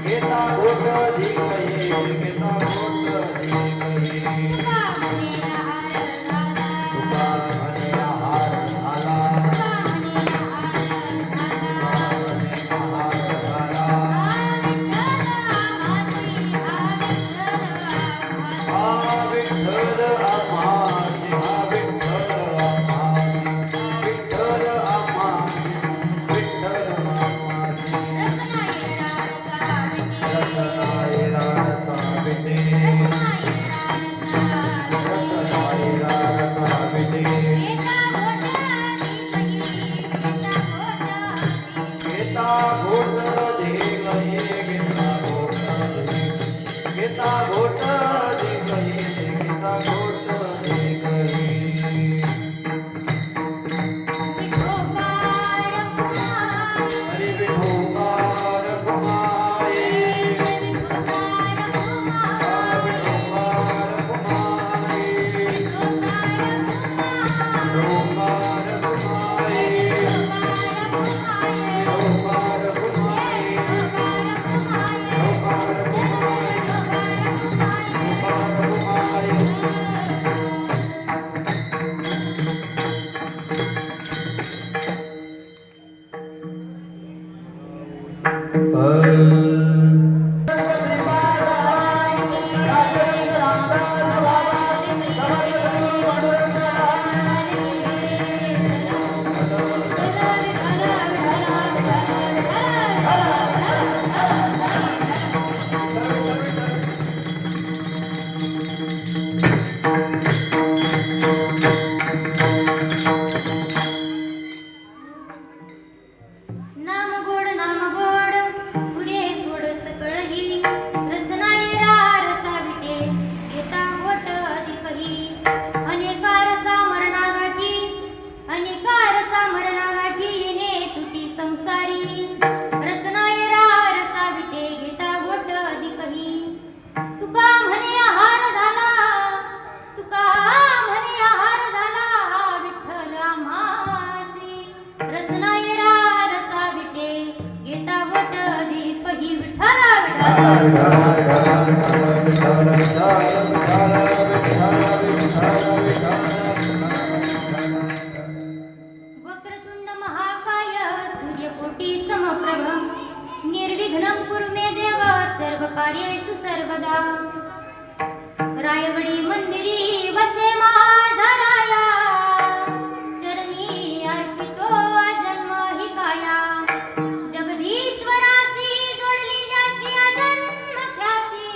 घेता घोट दिवये घेता घोट दिवये तुका म्हणे आहार झाला वक्रतुंड महाकाय सूर्यकोटी समप्रभ निर्विघ्नं कुरु मे देव सर्वकार्येषु सर्वदा रायवडी मंदिरी वसे माझा राया चरणी अर्पितो जन्म हि काया जगदीश्वरासी जोडली ज्याची जन्म ख्याती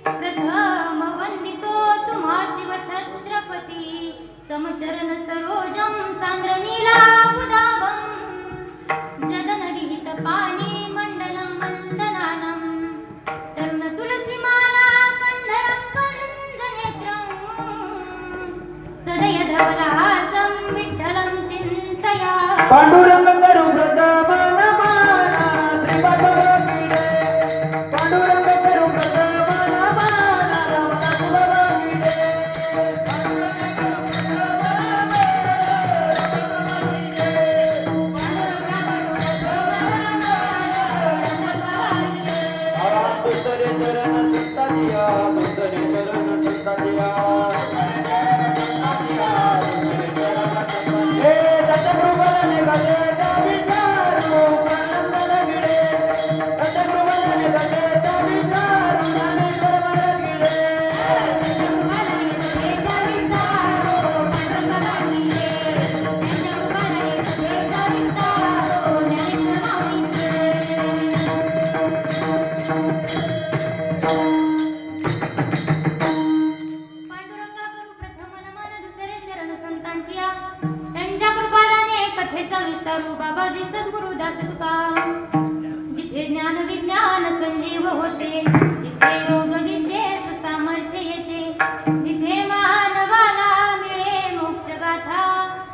प्रथम वंदितो तुम्हा शिव छत्रपती समचरण सरोजम सांद्रनीलाबुदाभं जदनविहित पाणी मंडलं मंदनानं तरुण तुलसीमाला कंधरं कंजनेत्रं सदय धवलहासं विठ्ठलं चिन्तया पांडुरंग करू प्रथमन माना त्रिपदगिरे पांडुरंग करू प्रथमन माना रमणकुलगिरे दुसरे चरण संता दिया दुसरे चरण संता दिया हे दत्तगुरुवरने गजे विचारू आनंद गिरे दत्तगुरुवरने गजे विचारू ज्ञानेश्वर गिरे त्यांच्या कृपादाने कथेचा विस्तारू बाबाजी सद्गुरुदास तुका जिथे ज्ञान विज्ञान संजीव होते जिथे योग विद्येस सामर्थ्य येते जिथे मानवाला मिळे मोक्ष गाथा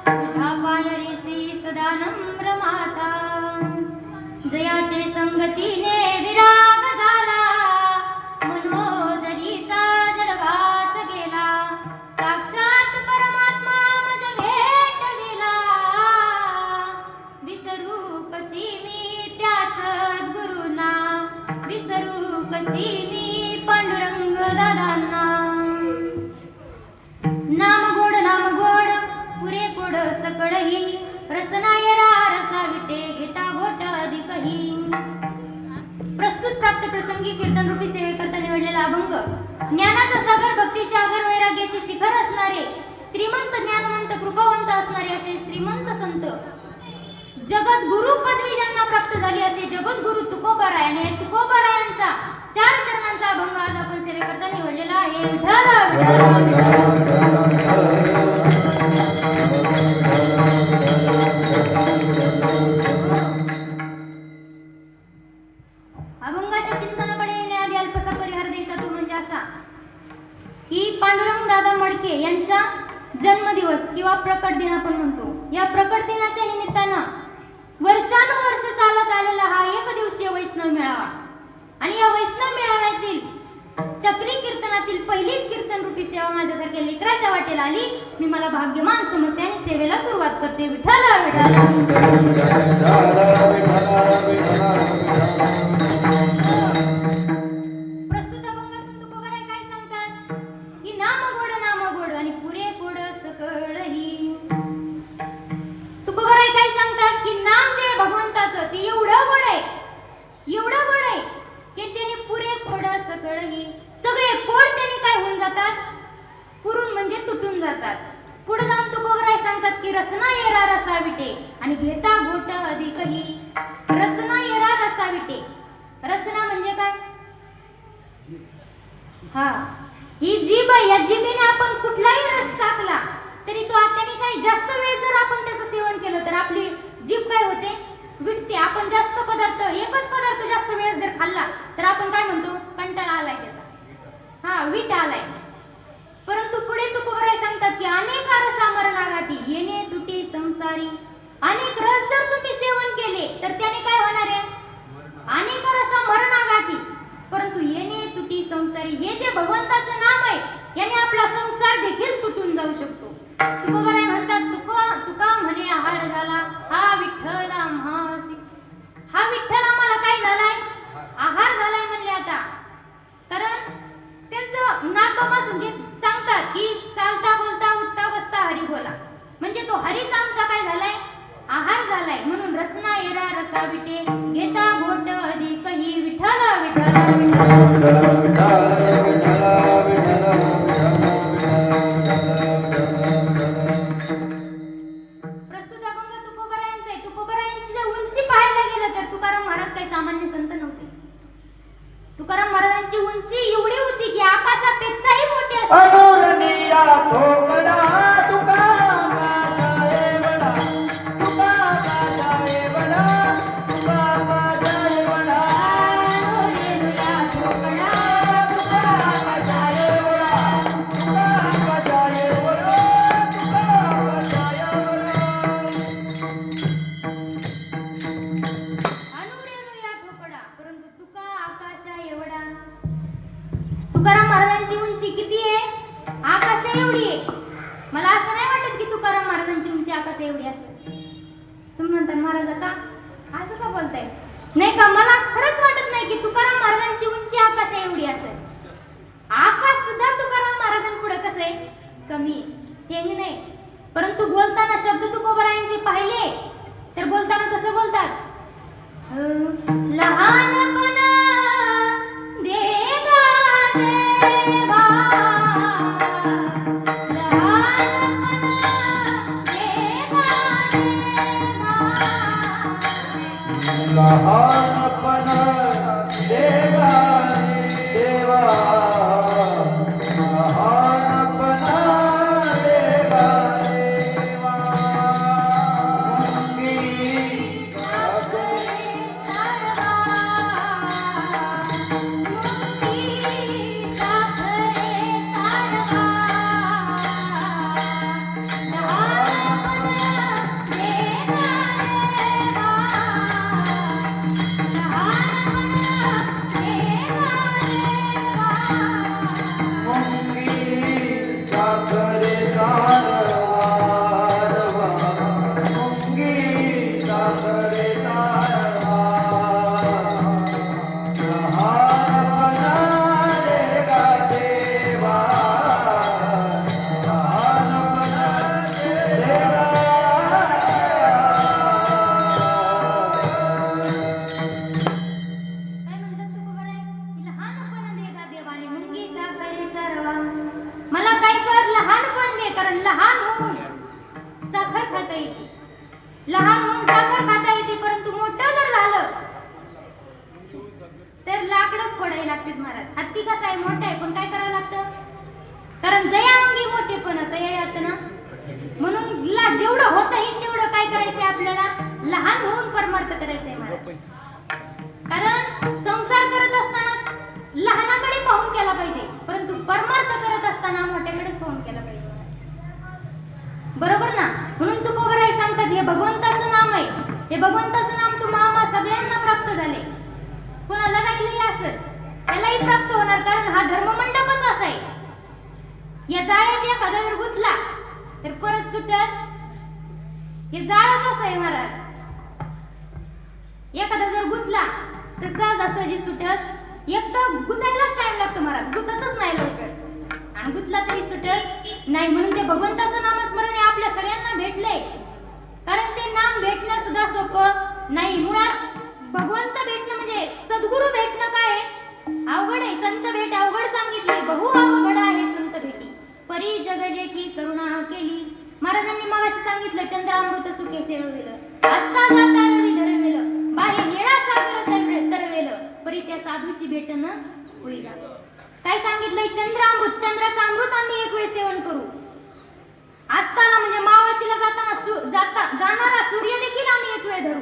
तुझा पायरीसी सदा नम्र माता जयाचे संगतीने विराग झाला वशिनी पांडुरंग दादांना. नाम गोड पुरे गोड सकळही रसनायरा रसा विटे घेता घोट अधिकही. प्रस्तुत प्राप्त प्रसंगी कीर्तन रूपी सेवेकरता निवडलेला अभंग ज्ञानाचा सागर भक्तीचे आगर वैराग्याचे शिखर असणारे श्रीमंत ज्ञानवंत कृपावंत असणारे असे श्रीमंत संत जगद्गुरु पदवी ज्यांना प्राप्त झाली असे जगद्गुरु तुकोबाराय आणि या तुकोबारायांचा 4 चरणांचा अभंग आज आपण सेवेकरता निवडलेला आहे. अभंगाच्या चिंतनाकडे येण्याआधी अल्पसा परिहार द्यायचा तो म्हणजे असा की पांडुरंग दादा मडके यांचा जन्मदिवस किंवा प्रकट दिन आपण म्हणतो. या प्रकट दिनाच्या निमित्तानं वर्षानुवर्ष चालत आलेला हा एक दिवसीय वैष्णव मेळावा आणि या वैष्णव मेळाव्यातील चक्री कीर्तनातील पहिलीच कीर्तन रूपी सेवा माझ्यासारख्या लेकराच्या वाटेला आली. मी मला भाग्यवान समजते आणि सेवेला सुरुवात करते. विठ्ठल प्रस्तुत अभंगातून तुकोबाराय काय सांगतात की नाम गोड आणि पुरे गोड सकळही. तुकोबाराय काय सांगतात की नाम जे भगवंताचं ते एवढं गोड आहे की त्याने पुरे गोड सकळही. सगळे गोड त्याने काय होऊन जातात पुरून म्हणजे तुटून जातात. पुढे जाऊन तुकोबाराय सांगतात की रसना येरा रसाविटे आणि घेता घोट अधिकही. रसना येरा रसाविटे. रसना म्हणजे काय ही जीभ आहे. या जीभेने आपण कुठलाही रस चाखला तरी तो त्याने काही जास्त वेळ जर आपण त्याचं सेवन केलं तर आपली जीभ काय होते विटते. आपण जास्त पदार्थ एकच पदार्थ जास्त वेळ जर खाल्ला तर आपण काय म्हणतो कंटाळा आलाय त्याचा वीट आलाय. परंतु पुढे तुकोबाराय सांगतात की अनेक रसा मरणागाठी येणे तुटी संसारी. अनेक रस जर तुम्ही सेवन केले तर त्याने काय होणार आहे अनेक रसा मरणागाठी परंतु येणे तुटी संसारी. हे जे भगवंताचं नाम आहे याने आपला संसार देखील तुटून जाऊ शकतो. तुकोबाराय म्हणतात तुका म्हणे आहार झाला हा विठ्ठल आम्हासी. हा विठ्ठल आम्हाला काय झालाय आहार झालाय म्हणले. आता कारण त्यांचं नातोमास म्हणजे सांगतात की चालता बोलता उठता बसता हरी बोला म्हणजे तो हरीच आमचा काय झालाय आहार झालाय. म्हणून रसना येरा रसा विटे घेता घोट अधिकही. विठ्ठल विठ्ठल प्रस्तुत अभंग तुकोबारायांचा आहे. तुकोबारायांची जर उंची पाहायला गेलं तर तुकाराम महाराज काही सामान्य संत नव्हते. तुकाराम महाराजांची उंची एवढी होती की आकाशापेक्षाही मोठी तुकाराम महाराजांची उंची किती आहे आकाशा एवढी आहे. मला असं नाही वाटत की तुकाराम महाराजांची उंची आकाशा एवढी असेल. तुम्ही म्हणता महाराज का असं का बोलताय नाही का. मला खरंच वाटत नाही की तुकाराम महाराजांची उंची आकाशा एवढी असेल. आकाश सुद्धा तुकाराम महाराजांपुढे कसं आहे कमी हेंग नाही. परंतु बोलताना शब्द तुकोबारायांचे पाहिले तर बोलताना कसं बोलतात लहानपणा देगा देवा लहानपणा देगा देवा लहानपणा देगा देवा मुंगी येते, कारण लहान होऊन साखर खाता येते, लहान होऊन साखर खाता येते, परंतु मोठं जर झालं तर लाकडच फोडायला लागते महाराज. हत्ती कसा आहे, मोठा आहे, पण काय करावं लागतं, कारण जया अंगी मोठे पण तया येतं ना. म्हणून जेवढं होतं येईल तेवढं काय करायचंय आपल्याला, लहान होऊन परमार्थ करायचंय महाराज. कारण संसार करत असताना लहानाकडे पाहून केला पाहिजे, परंतु परमार्थ करत असताना मोठ्याकडे पाहून केला पाहिजे, बरोबर ना. म्हणून तुकोबराय सांगतात हे भगवंताचं नाम आहे, हे भगवंताचं नाम तुम्हाला सगळ्यांना प्राप्त झाले. कोणाला राहिलेही असेल त्यालाही प्राप्त होणार, कारण हा धर्ममंडपच असा आहे. या जाळ्यात एखादा जर गुंतला तर परत सुटत, हे जाळच असं आहे महाराज. एखादा जर गुंतला तर सहजासहजी सुटत, एक तर गुंतायलाच टाइम लागतो महाराज, गुंततच नाही लवकर, आणि गुंतला तरी सुटत नाही. म्हणून ते भगवंताचं नामस्मरण हे आपल्या सगळ्यांना भेटले, कारण ते नाम भेटणं सुद्धा सोपं नाही. मुळात भगवंत भेटणं म्हणजे सद्गुरू भेटणं काय अवघड आहे. संत भेट अवघड सांगितले, बहु अवघड आहे संत भेटी, परी जग जेठी करुणा केली. महाराजांनी मगाशी सांगितलं, चंद्रामृत सुखे सेवलेलं, असता जाता रवी धरवेलं, बाहे निळा सागर तरवेलं, परी त्या साधूची भेटणं होईला. काय सांगितलंय, चंद्रामृत, चंद्राचं अमृत आम्ही एक वेळ सेवन करू. असताना म्हणजे मावळतीला जाणारा सूर्य देखील आम्ही एक वेळ धरू.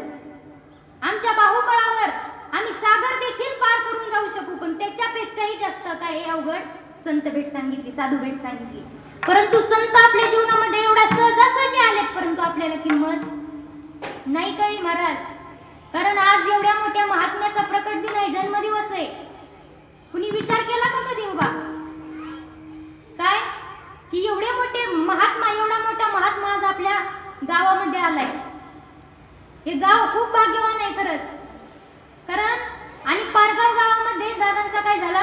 आमच्या बाहुबळावर आम्ही सागर देखील पार करून जाऊ शकू, पण त्याच्यापेक्षाही जास्त काय अवघड संत भेट सांगितली, साधू भेट सांगितली. परंतु संत आपल्या जीवनामध्ये एवढा सहजासहजी आलेत, परंतु आपल्याला किंमत नाही कळली महाराज. कारण आज एवढ्या मोठ्या महात्म्याचा प्रकट दिन आहे, जन्मदिवस आहे. कुणी विचार केला का कधी बाबा काय की एवढे मोठे महात्मा, एवढा मोठा महात्मा आज आपल्या गावामध्ये आलाय. हे गाव खूप भाग्यवान आहे खरंच. कारण आणि पारगाव गावामध्ये दादांचा काय झाला,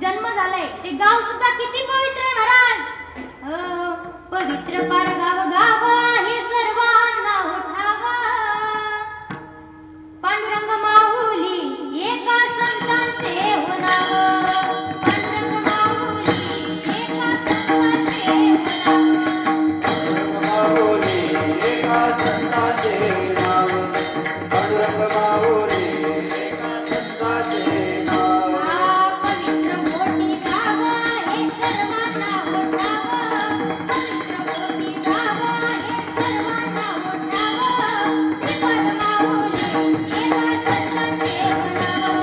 जन्म झालाय. ते गाव सुद्धा किती पवित्र आहे महाराज. पवित्र पारगाव गाव हे सर्वांना ओठावा, पांडुरंग माऊली एका संतांचे होणावं, पांडुरंग माऊली एका संतांचे होणावं, पांडुरंग माऊली एका संताचे नाव, पांडुरंग माऊली एका संताचे नाव. पवित्र मोठी गाव हे सर्वांना ओठावं, पवित्र मोठी गाव हे सर्वांना ओठावं, श्रीपाद माऊली एका संतांचे होणावं.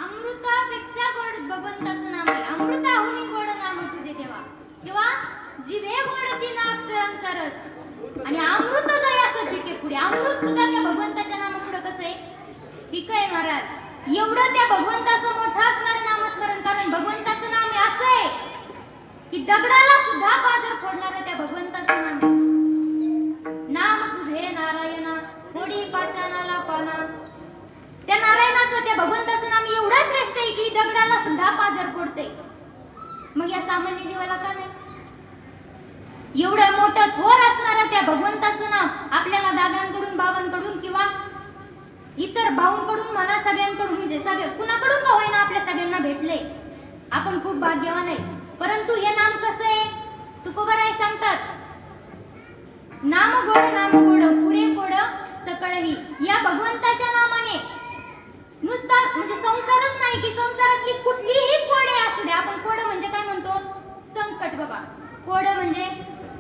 अमृतापेक्षा गोड भगवंताचं नाम आहे. अमृताहुनी गोड नाम तुझे देवा, तेव्हा जिभे गोड तिना अक्षरांचा रस, आणि अमृत जयासाठी के पुढे अमृत सुद्धा त्या भगवंताच्या नामापुढे कसं आहे, ठीक आहे महाराज. एवढं त्या भगवंताचं मोठं असणारं नामस्मरण, कारण भगवंताचं नाम हे असं आहे की दगडाला सुद्धा पाजर फोडणारं त्या भगवंताचं नाम. नाम तुझे नारायणा थोडी पाषाणाला पाना, त्या नारायणाचं, त्या भगवंताचं नाम एवढं श्रेष्ठ आहे की दगडाला सुद्धा पाजर फोडते. मग या सामान्य जीवाला का नाही? एवढं मोठं थोर असणारं त्या भगवंताचं नाम आपल्याला दादांकडून, बाबांकडून किंवा इतर भाऊंकडून म्हणा, सगळ्यांकडून, म्हणजे सगळे कुणाकडून का होईना आपल्या सगळ्यांना भेटले. आपण खूप भाग्यवान आहे. परंतु हे नाम कसं आहे, तुकोबराय सांगतात, नाम गोड पुरे गोड सकळही. या भगवंताच्या नामाने नुसता म्हणजे संसारच नाही की संसारातली कुठलीही कोडे असू दे, आपण कोड म्हणजे काय म्हणतो, संकट बाबा. कोड म्हणजे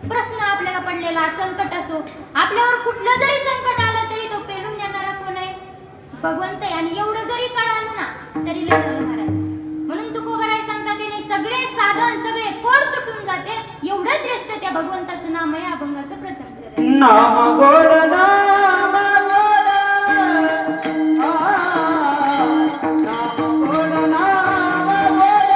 प्रश्न आपल्याला पडलेला संकट असो, आपल्यावर कुठलं जरी संकट आलं तरी तो पेलून नेणारा कोण आहे, भगवंत आहे. आणि एवढं जरी काळ आलं ना तरी लय झालं महाराज. म्हणून तुकोबराय सांगतात, त्याने सगळे साधन, सगळे कोड तुटून जाते. एवढं श्रेष्ठ त्या भगवंताचं नाम आहे. अभंगाचं प्रथम नाम गोड, नाम गोड, नाम गोड, नाम गोड,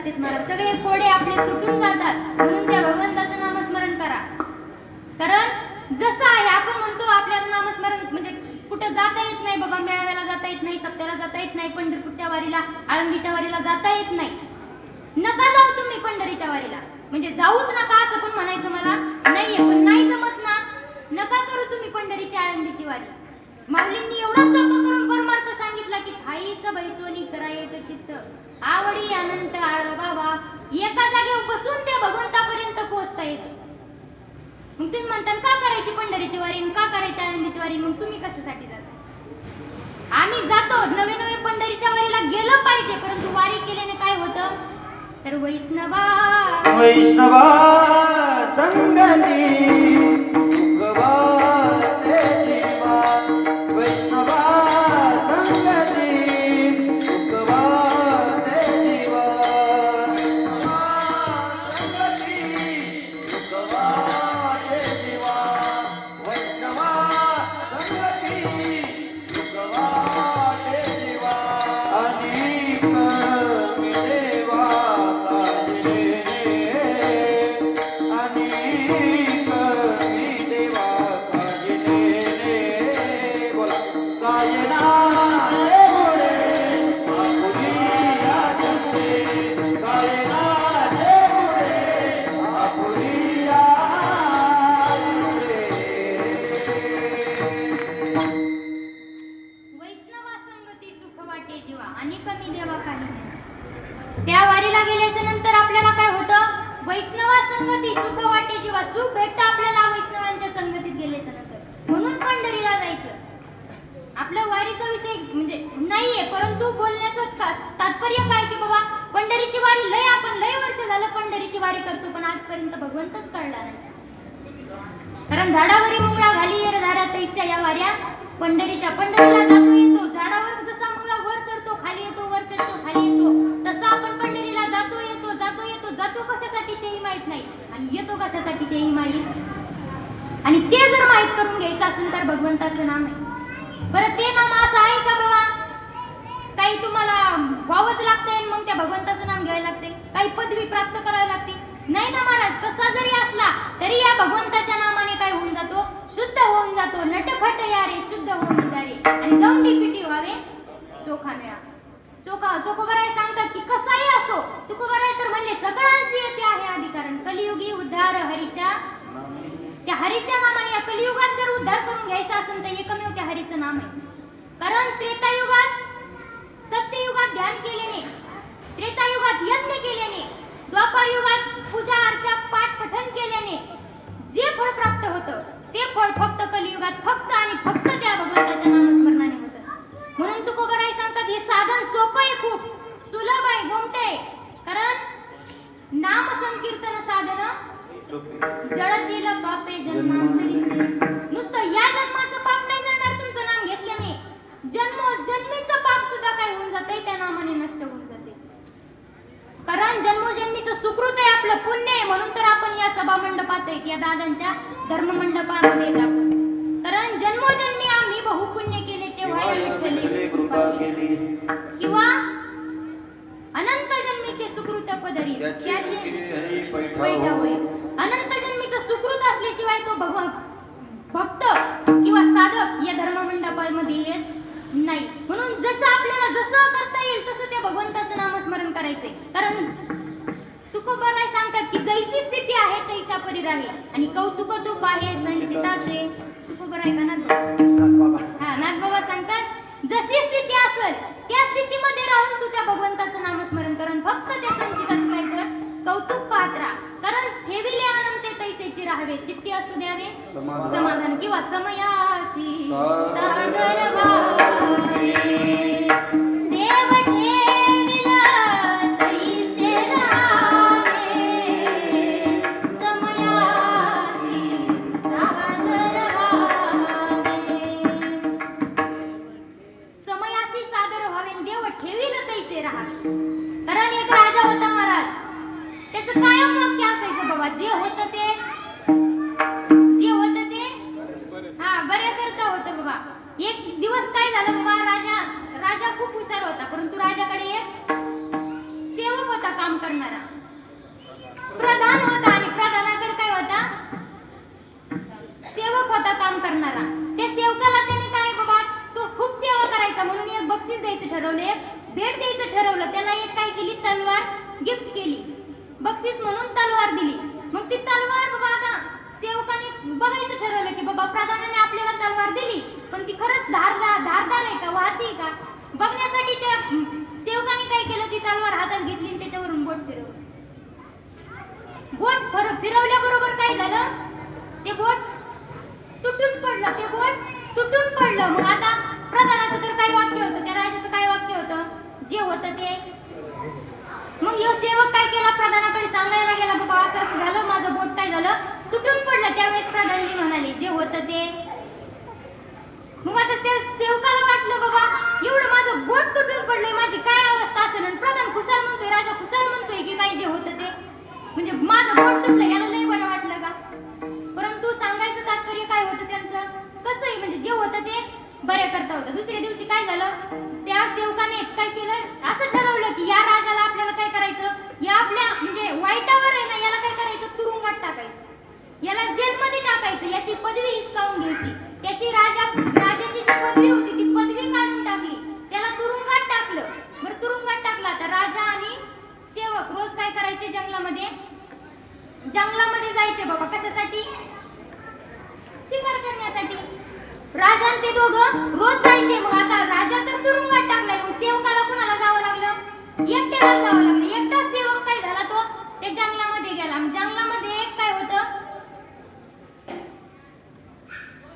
जातात महाराज. सगळे कोडे आपले सुटून जातात. म्हणून त्या भगवंताचं नामस्मरण करा. कारण जसं आहे आपण म्हणतो आपल्याला नामस्मरण म्हणजे कुठं जाता येत नाही बाबा, मेळाव्याला जाता येत नाही, सप्त्याला जाता येत नाही, पंढरपूरच्या वारीला, आळंदीच्या वारीला जाता येत नाही. नका जाऊ तुम्ही पंढरीच्या वारीला, म्हणजे जाऊच नका असं पण म्हणायचं मला नाहीये. पण नाही जमत ना, नका करू तुम्ही पंढरीची आळंदीची वारी. माऊलींनी एवढा सोपं करून परमार्थ सांगितला की ठाईचं बैसोनी करायचं चित्त आवडी अनंत आळ बाबा. एका जागेवर बसून त्या भगवंतापर्यंत पोहोचता येतं. मग तुम्ही म्हणता का करायची पंढरीची वारी, का करायची आळंदीची वारी, मग तुम्ही कशासाठी जाता? आम्ही जातो, नवे नवे पंढरीच्या वारीला गेलं पाहिजे, परंतु वारी केल्याने काय होतं तर वैष्णवा संगती सुखवाटे जीवा, वैष्णवा संगती सुखवाटे जीवा, संगती सुखवाटे जीवा, वैष्णवा संगती सुखवाटे जीवा. अनेक मी देवा काजले, अनेक मी देवा काजले. बोला कायना देवळे आपुलिया जगते, कायना देवळे आपुलिया जगते. वैष्णवा संगती सुख वाटे जीवा आणि कमी देवा काही नाही. त्या वारीला गेल्याच्या नंतर आपल्याला काय होतं, वैष्णवा संगती सुख वाटे जीवा, सुख भेटतं आपल्याला वैष्णवांच्या संगतीत गेल्याच्या नंतर. म्हणून पंढरीला जायचं. आपलं वारीचा विषय म्हणजे नाहीये, परंतु बोलण्याचं तात्पर्य काय की बाबा पंढरीची वारी लय आपण लय वर्ष झालं पंढरीची वारी करतो, पण आजपर्यंत भगवंतच कळला नाही. कारण झाडावरी मुंगळा घाली येर धारा तैशा या वाऱ्या पंढरीला जातो येतो. झाडावर जसा मुंगळा वर चढतो खाली येतो, वर चढतो खाली येतो, तसा आपण पंढरीला जातो येतो, जातो येतो. जातो कशासाठी तेही माहित नाही आणि येतो कशासाठी तेही माहित. आणि ते जर माहित करून घ्यायचं असेल तर भगवंताचं नाम आहे. बरं ते नाम असं आहे का बाबा काही तुम्हाला व्हावंच लागतंय मग त्या भगवंताचं नाम घ्यायला लागते, काही पदवी प्राप्त करावी लागते? नाही ना महाराज. कसा जरी असला तरी या भगवंताच्या नामाने काय होऊन जातो, शुद्ध होऊन जातो. नटखट यारे शुद्ध होऊन जारे आणि दौंडी पिटी व्हावे चोखा मेळा. चोखोबराय सांगतात की कसाही असो, तुकोबराय तर म्हणले सगळ्यांशी येते आहे अधिकारण. कलियुगी उद्धार हरीच्या, त्या हरीच्या नामाने या कलियुगात जर उद्धार करून घ्यायचा असेल तर एकमेव त्या हरीचं नाम आहे. कारण त्रेतायुगात सत्ययुगात ध्यान केल्याने, त्रेतायुगात यज्ञ केल्याने, द्वापार युगात पूजा अर्चा पाठ पठण केल्याने जे फळ प्राप्त होतं ते फळ फक्त कलियुगात फक्त आणि फक्त त्या भगवंताच्या नामस्मरणाने होतं. म्हणून तुकोबराय सांगतात हे साधन सोपं आहे, खूप सुलभ आहे, गोमटे आहे. कारण नाम संकीर्तन साधन जळतील पापे जन्मांतरीचे. नुसतं या जन्माचं पाप नाही जळणार तुमचं नाम घेतल्याने, जन्मोजन्मीचं पाप सुद्धा काय होऊन जातंय त्या नामाने नष्ट होऊन जाते. कारण जन्मोजन्मीचं सुकृत आहे, आपलं पुण्य आहे. म्हणून तर आपण या सभा मंडपात आहे, या दादांच्या धर्म मंडपामध्ये आपण. कारण जन्मोजन्मी आम्ही बहुपुण्य केले तेव्हा या विठ्ठले कृपा केली. किंवा अनंत जन्मीचे सुकृत पदरी त्याचे पैठा होय. अनंत जन्मीचं सुकृत असल्याशिवाय तो भक्त किंवा साधक या धर्म मंडपामध्ये येत नाही. म्हणून जसं आपल्याला जसं करता येईल तसं त्या भगवंताचं नामस्मरण करायचंय. कारण तुकोबराय सांगतात की जैसी स्थिती आहे तैसा परी राहे आणि कौतुक तूप आहे संचिताचे. तुकोबराय का नाथबाबा? हा, नाथबाबा सांगतात जशी स्थिती असेल त्या स्थितीमध्ये राहून तू त्या भगवंताचं नामस्मरण करून फक्त त्या संचिताचं काय कर, कौतुक पाहत राहा. कारण ठेविले अनंते तैसेची राहावे, चित्ती असू द्यावे समाधान किंवा समयासी सागर भावे. देव ठेविला तैसे राहावे, समयासी सागर भावे. समयासी सागर व्हावे, देव ठेविल तैसे राहावे. कारण एक राजा होता महाराज, त्याचं कायम वाक्य असायचं बाबा जे होतं ते बरे करता होतं बाबा. एक दिवस काय झालं बाबा, राजा खूप हुशार होता, परंतु राजाकडे एक सेवक होता काम करणारा. भेट द्यायचं ठरवलं, त्याला एक काय केली, तलवार गिफ्ट केली, बक्षीस म्हणून तलवार दिली. मग ती तलवार बाबा आता सेवकाने बघायचं ठरवलं की बाबा प्रधानाने आपल्याला तलवार दिली, पण ती खरंच धारदार आहे का, वाहती का, बघण्यासाठी त्या सेवकाने काय केलं, ती तलवार हातात घेतली आणि त्याच्यावरून बोट फिरवलं. बोट फिरवल्याबरोबर काय झालं, ते बोट तुटून पडलं, ते बोट तुटून पडलं. मग आता प्रधानाचं तर काय वाक्य होतं, त्या राजाचं काय वाक्य होतं, जे होतं ते. मग ह्यो सेवक काय केला, प्रधानाकडे सांगायला गेला, बाबा असं असं झालं, माझं बोट काय झालं, तुटून पडलं. त्यावेळेस प्रधानजी म्हणाले, जे होतं ते. मग आता त्या सेवकाला वाटलं, बाबा एवढं माझं बोट तुटून पडलंय, माझी काय अवस्था असेल, आणि प्रधान खुशाल म्हणतोय, राजा खुशाल म्हणतोय की काय जे होतं ते, म्हणजे माझं बोट तुटलं, याला लई बरं वाटलं का. परंतु सांगायचं तात्पर्य काय होतं त्यांचं, कसंही म्हणजे जे होतं ते बरे करता होतं. दुसऱ्या दिवशी काय झालं, त्या सेवकाने काय केलं, असं ठरवलं की या राजाला आपल्याला काय करायचं, या आपल्या म्हणजे वाईटावर आहे ना, याला काय करायचं, तुरुंगात टाकायचं, याला जेलमध्ये टाकायचं, याची पदवी हिसकावून घ्यायची. त्याची राजाची जी पदवी होती ती पदवी काढून टाकली, त्याला तुरुंगात टाकलं. बरं तुरुंगात टाकला, तर राजा आणि सेवक रोज काय करायचे, जंगलामध्ये जायचे बाबा, कशासाठी, शिकार करण्यासाठी. राजा आणि ते दोघं रोज जायचे. मग आता राजा तर तुरुंगात टाकलाय, मग सेवकाला कुणाला जावं लागलं, एकट्याला जावं लागलं. एकटा सेवक काय झाला, तो ते जंगलामध्ये गेला. जंगलामध्ये एक काय होतं,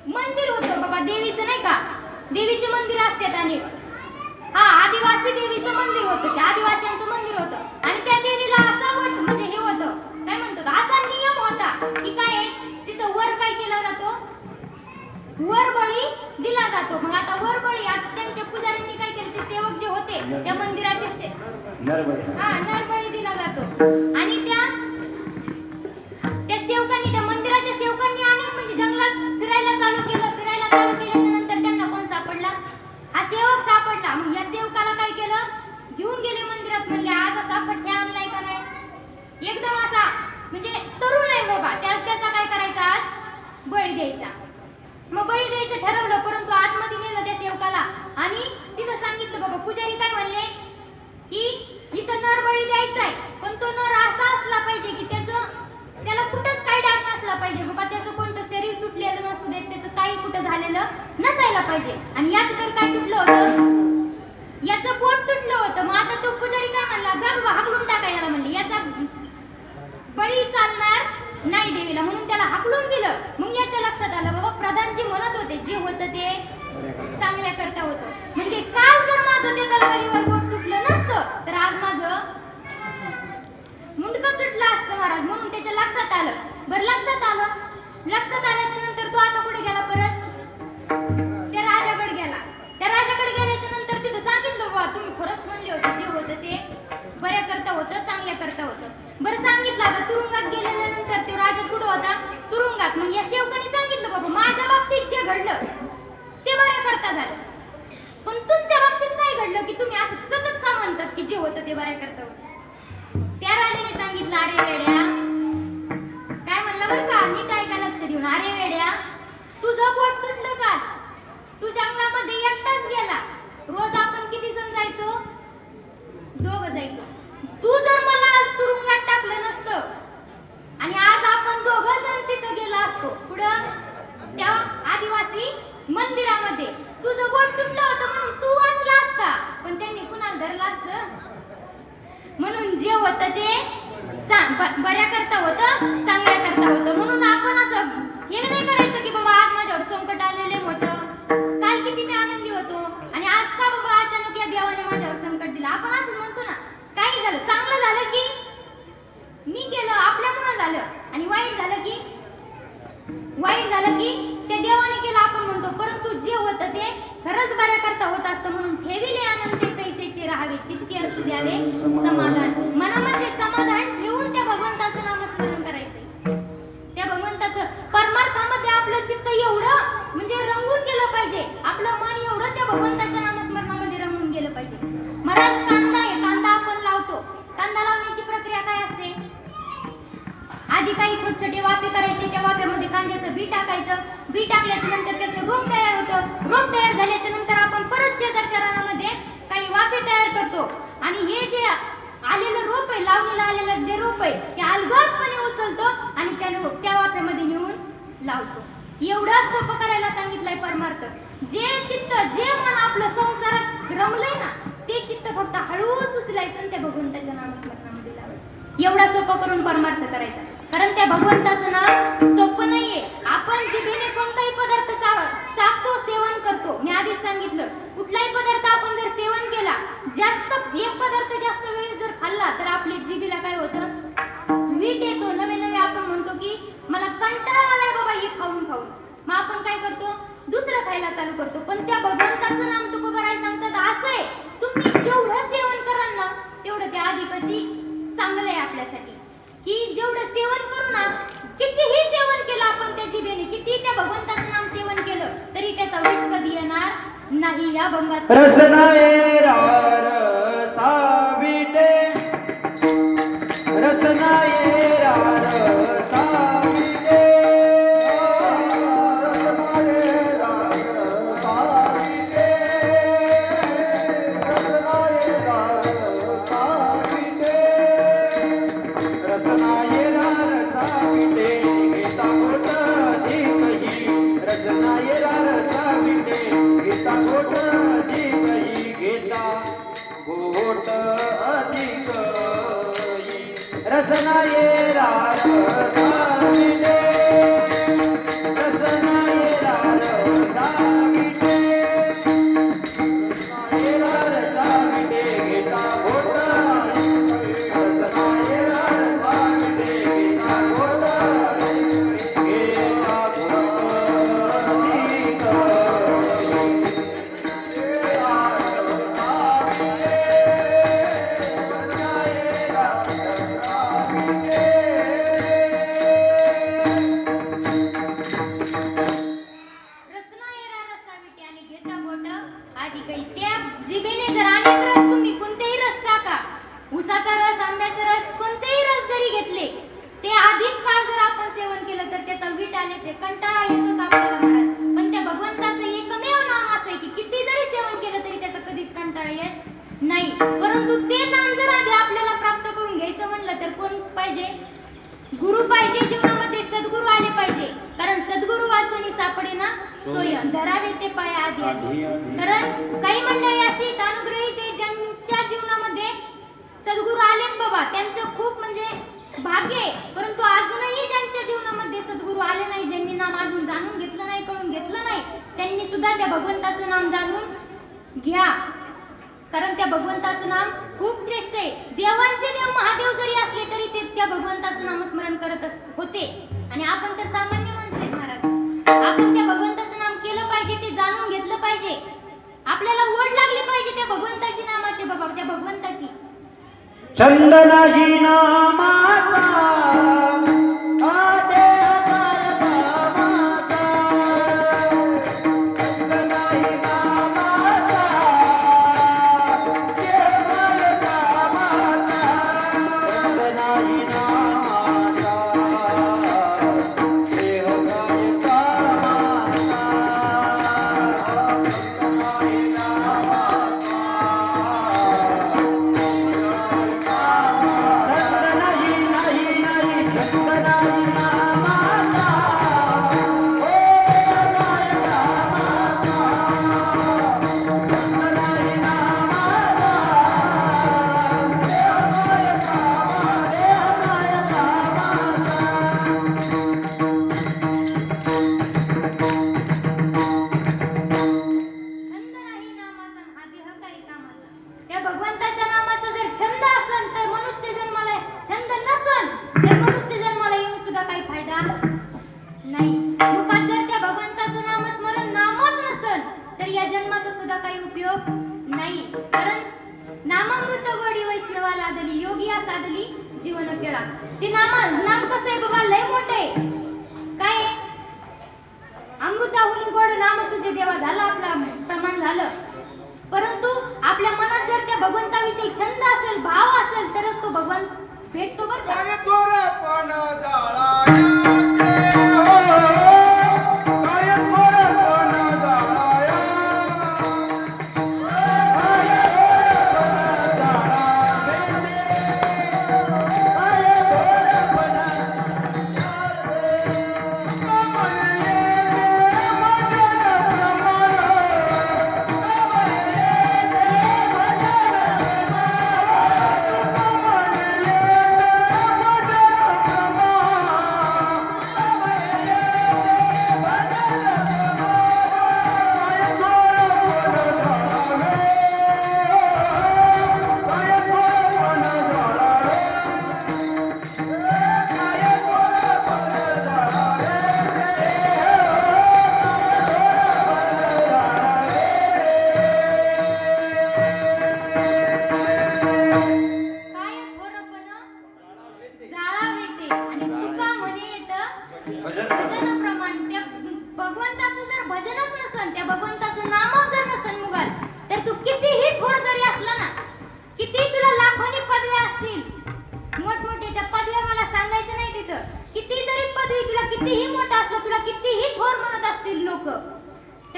मंदिर होतं बाबा, देवीचं नाही का, देवीचे मंदिर असतात. आणि हा आदिवासी देवीचं मंदिर होतं, ते आदिवासींचं मंदिर होतं. आणि त्या देवीला असा म्हणजे हे होतं, काय म्हणतो, असा नियम होता की काय, तिथं वर काय केला जातो, वर बळी दिला जातो. मग आता वर बळी, आता त्यांच्या पुजाऱ्यांनी काय केलं, ते सेवक जे होते त्या मंदिराचे नरबळी दिला जातो. आणि त्या सेवकांनी, त्या मंदिराच्या सेवकांनी आणि म्हणजे जंगलात फिरायला चालू केल्याच्या नंतर त्यांना कोण सापडला, हा सेवक सापडला. मग या सेवकाला काय केलं, घेऊन गेले मंदिरात, म्हणले आज असा पठ्ठ्या आणलाय का नाही, एकदम असा म्हणजे तरुण आहे बाबा, त्याचा काय करायचा, आज बळी द्यायचा. मग बळी द्यायचं ठरवलं, परंतु आतमध्ये नेलं त्या सेवकाला आणि तिथं सांगितलं, बाबा पुजारी काय म्हणले की इथं नर बळी द्यायचा आहे, पण तो नर असा असला पाहिजे की त्याला कुठंच काही डाग नसला पाहिजे बाबा, त्याचं कोणतं शरीर तुटलेलं नसू देत, त्याचं काही कुठं झालेलं नसायला पाहिजे. आणि याचं तर काय तुटलं होतं, याचं पोट तुटलं होतं. मग आता तो पुजारी काय म्हणला, जा बाबा हाकलून टाका याला, म्हणले याचा बळी चालणार नाही देवीला, म्हणून त्याला हाकलून दिलं. मग याच्या लक्षात आलं, बाबा प्रधानजी म्हणत होते जे होतं ते चांगल्या करता होतं, म्हणजे काल जर माझं त्या तलवारीवर बोट तुटलं नसतं तर आज माझं मुंडकं तुटलं असतं महाराज. म्हणून त्याच्या लक्षात आलं. बरं लक्षात आल्याच्या नंतर तो आता कुठे गेला, परत त्या राजाकडे गेला. त्या राजाकडे गेल्याच्या नंतर तिथं सांगितलं, बाबा तुम्ही खरंच म्हणले होते जे होतं ते बऱ्या करता होतं, चांगल्या करता होतं. बरं सांगितलं. आता तुरुंगात गेल्यानंतर तो राजा कुठं होता, तुरुंगात. मग या सेवकाने सांगितलं, बाबा माझ्या बाबतीत जे घडलं ते बऱ्या करता झालं, पण तुमच्या बाबतीत काय घडलं की तुम्ही असं सतत का म्हणतात की जे होतं ते बऱ्या करता होतं. त्या राजाने सांगितलं, अरे वेड्या, काय म्हणलं बरं का, नीट ऐका लक्ष देऊन, अरे वेड्या तुझं बोट तुटलं का, तू जंगलामध्ये एकटाच गेला, रोज आपण किती जण जायचो, दोघं जायचो. तू जर मला आज तुरुंगात टाकलं नसतं आणि आज आपण दोघं जण तिथं गेलो असतो, पुढं त्या आदिवासी मंदिरामध्ये, तुझं बोट तुटलं होतं म्हणून तू वाचला असता, पण त्यांनी कुणाला धरलं असतं. म्हणून जे होतं ते बऱ्या करता होतं, चांगल्या करता होतं. म्हणून आपण असं हे नाही करायचं की बाबा आज माझ्यावर संकट आलेले मोठं, काल किती मी आनंदी होतो आणि आज का बाबा अचानक या देवाने माझ्यावर संकट दिलं. आपण असं म्हणतो ना, काही झालं, चांगलं झालं की मी केलं आपल्यामुळे झालं, आणि वाईट झालं की ते देवाने केलं आपण म्हणतो. परंतु जे होतं ते खरंच बऱ्या करता होत असतं. म्हणून ठेविले आनंद कैसेचे राहावे, चित्ती असू द्यावे समाधान. मनामध्ये समाधान ठेवून त्या भगवंताचं नामस्मरण करायचं. त्या भगवंताचं परमार्थामध्ये आपलं चित्त एवढं म्हणजे रंगून गेलं पाहिजे, आपलं मन एवढं त्या भगवंताच्या नामस्मरणामध्ये रंगून गेलं पाहिजे. महाराज कांदा आहे, कांदा आपण लावतो, कांदा लावण्याची प्रक्रिया काय असते, आधी काही छोटे छोटे वाफे करायचे, त्या वाफ्यामध्ये कांद्याचं बी टाकायचं, बी टाकल्याच्या नंतर त्याचं रोप तयार होतं, रोप तयार झाल्याच्या नंतर आपण परत शेजारच्या रानामध्ये काही वाफे तयार करतो आणि हे जे आलेलं रोप आहे, लावणीला आलेलं जे रोप आहे ते अलगदपणे उचलतो आणि त्या वाफ्यामध्ये नेऊन लावतो. एवढं सोपं करायला सांगितलंय परमार्थ. जे चित्त जे मन आपलं संसारात रमलंय ना ते चित्त फक्त हळूच उचलायचं आणि त्या भगवंताच्या नामस्मरणामध्ये लावायचं. एवढा सोपं करून परमार्थ करायचा. कारण त्या भगवंताचं नाम सोपं नाहीये. आपण जिभेने कोणताही पदार्थ चाखतो, सेवन करतो. मी आधीच सांगितलं, कुठलाही पदार्थ आपण जर सेवन केला, जास्त एक पदार्थ जास्त वेळ जर खाल्ला तर आपल्या जिभेला काय होतं, वीट येतो. नवे नवे आपण म्हणतो की मला कंटाळा आलाय बाबा हे खाऊन खाऊन. मग आपण काय करतो, दुसरं खायला चालू करतो. पण त्या भगवंताचं नाम तुकोबाराय सांगतात असं आहे, तुम्ही जेवढं सेवन कराल ना तेवढं त्या अधिकाची चांगलं आहे आपल्यासाठी. की जेवढं सेवन करू ना, कितीही सेवन केलं आपण त्या जिभेने, किती त्या भगवंताचं नाम सेवन केलं तरी त्याचा वीट कधी येणार नाही. या भंगात रसनाये रार साविटे, रसनाये रार साविटे, रसनाये रार साविटे, रसनाये रार साविटे, रसनाये रार साविटे, गीता गोट जीवही, रसनाये रार साविटे, गीता गोट जीवही, गीता गोट अधिक रसनाये रार साविटे, रसनाये रार साविटे, रसनाये रार साविटे, गीता गोट रसनाये रार साविटे, गीता गोट गीता जिभेने जर अनेक रस, तुम्ही कोणतेही रस टाका, उसाचा रस, आंब्याचा रस, कोणतेही रस जरी घेतले, ते अधिक काळ जर आपण सेवन केलं तर त्याचा वीट आल्याचे कंटाळा येतोच आपल्याला मनात. पण त्या भगवंताचं एकमेव नाम असं आहे की किती जरी सेवन केलं तरी त्याचा कधीच कंटाळा येत नाही. परंतु ते नाम जर आधी आपल्याला प्राप्त करून घ्यायचं म्हणलं तर कोण पाहिजे, गुरु पाहिजे. जीवनामध्ये सद्गुरू आले पाहिजे. कारण सद्गुरू वाचून सापडे ना सोय, धरावे ते पाय आधी आधी. कारण काही मंडळी अशी अनुग्रही ते ज्यांच्या जीवनामध्ये सद्गुरू आलेत बाबा, त्यांचं खूप म्हणजे भाग्य आहे. परंतु अजूनही ज्यांच्या जीवनामध्ये सद्गुरू आले नाही, ज्यांनी नाम अजून जाणून घेतलं नाही, कळून घेतलं नाही, त्यांनी सुद्धा त्या भगवंताचं नाम जाणून घ्या. कारण त्या भगवंताचं नाम खूप श्रेष्ठ आहे. देवांचे देव महादेव जरी असले तरी ते त्या भगवंताचं नामस्मरण करत होते. आणि आपण तर सामान्य माणसं आहेत महाराज. आपण त्या भगवंताचं नाम केलं पाहिजे, ते जाणून घेतलं पाहिजे. आपल्याला ओढ लागली पाहिजे त्या भगवंताची नामाची बाबा, त्या भगवंताची. चंदनाजी नामाचा आदे परमाचा, चंदनाजी नामाचा केवळ नामाचा, चंदनाजी नामाचा देह काय कामाचा, चंदनाजी नामाचा भगवंताच्या नामाचा जर छंद असेल तर मनुष्य जन्माला, छंद नसेल तर मनुष्य जन्माला येऊन सुद्धा काही फायदा नाही. मुखात जर त्या भगवंताचं नामस्मरण नामच नसेल तर या जन्माचा सुद्धा काही उपयोग नाही. कारण नामामृत गोडी वैष्णवा लादली, योगिया साधली जीवन केळा. ते नाम कसं आहे बाबा, लय मोठं आहे. काय आहे, अमृताहून गोड नाम तुझे देवा झालं, आपलं प्रमाण झालं. परंतु आपल्या मनात जर त्या भगवंताविषयी छंद असेल, भाव असेल तरच तो भगवंत भेटतो. बरं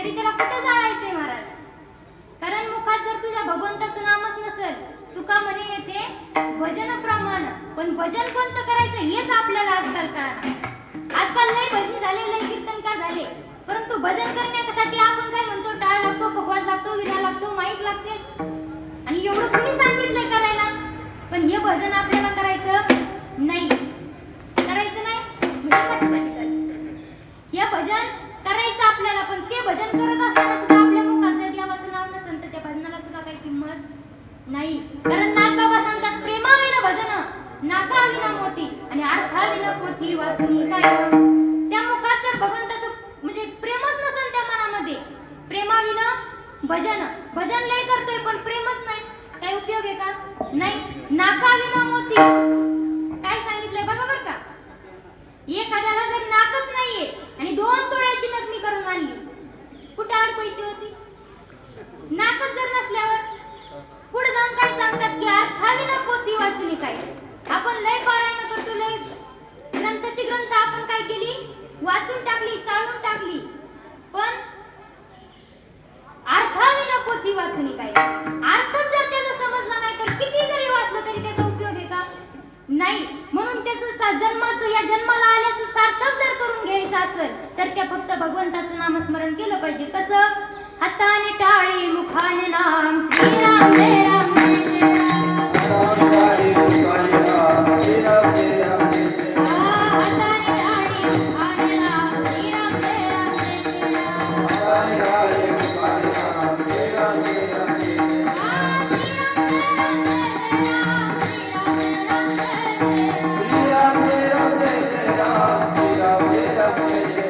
तरी त्याला कुठे जाळायचंय महाराज? कारण मुखात जर तुझ्या भगवंताचं नामच नसेल, तुका म्हणे येते भजन प्रमाण, पण भजन कोणतं करायचं हेच आपल्याला आजकाल कळणार. आजकाल लय भजनी झाले, लय कीर्तनकार झाले, परंतु भजन करण्यासाठी आपण काय म्हणतो, टाळ लागतो, पकवाज लागतो, विना लागतो, माईक लागते, आणि एवढं कुणी सांगितलंय करायला? पण हे भजन आपल्याला करायचं नाही, करायचं नाही म्हणजे कशासाठी चाललं? हे भजन करायचं आपल्याला, पण ते भजन करत असताना सुद्धा आपल्या मुखात जर देवाचं नाव नसेल तर त्या भजनाला सुद्धा काही किंमत नाही. कारण नाथबाबा सांगतात, प्रेमाविना भजन नाथाविना मोती आणि अर्थाविना पोथी वाचून काय. त्या मुखात जर भगवंताचं म्हणजे प्रेमच नसेल त्या मनामध्ये, प्रेमाविना भजन, भजन लय करतोय पण प्रेमच नाही, काय उपयोग आहे का? नाही. नाकाविना मोती काय सांगितलंय बघा बरं का. एखाद्याला जर नाकच नाहीये आणि 2 तोळ्याची नथनी करून आणली, कुठे अडकवायची होती? नाकच जर नसल्यावर पुढे जाऊन काय सांगतात की अर्थाविना पोथी वाचून काय. आपण लय पारायण करतो, लय ग्रंथाची ग्रंथ आपण काय केली, वाचून टाकली, चाळून टाकली, पण अर्थाविना पोथी वाचून काय. अर्थच जर त्याचा समजला नाही तर किती जरी वाचलं तरी त्याचा उपयोग आहे का? नाही. म्हणून त्याचं जन्माचं, या जन्माला आल्याचं सार्थक जर करून घ्यायचं असेल तर त्या फक्त भगवंताचं नामस्मरण केलं पाहिजे. कसं? हाताने टाळी, मुखाने नाम, श्रीराम जय राम जय राम. हाताने टाळी, मुखाने नाम, श्रीराम जय राम जय राम. हाताने टाळी, मुखाने नाम, श्रीराम जय राम जय राम. हाताने टाळी, मुखाने नाम, श्रीराम जय राम जय राम. श्रीराम जय राम जय राम. श्रीराम जय राम जय राम.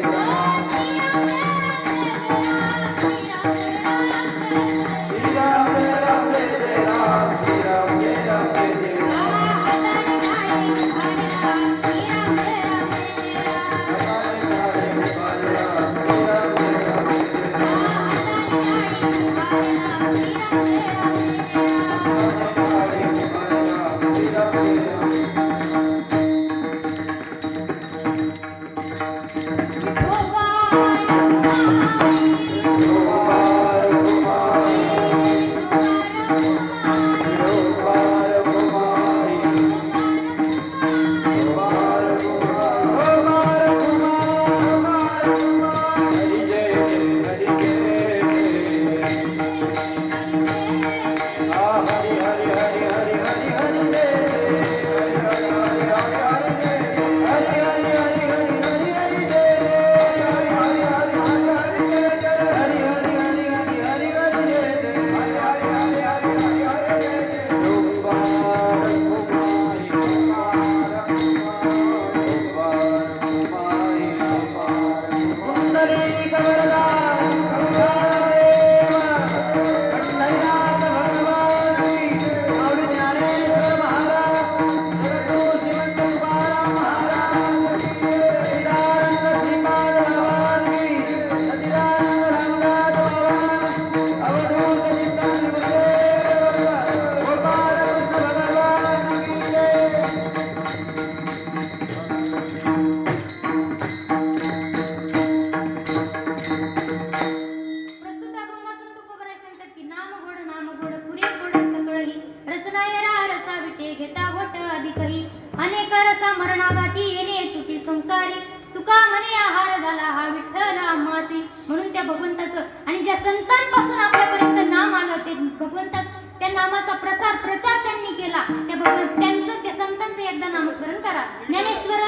भगवंताचं आणि ज्या संतांपासून आपल्यापर्यंत नाम आलं ते भगवंताचं, त्या नामाचा प्रचार त्यांनी केला. त्या संतांचं एकदा नामस्मरण करा. ज्ञानेश्वर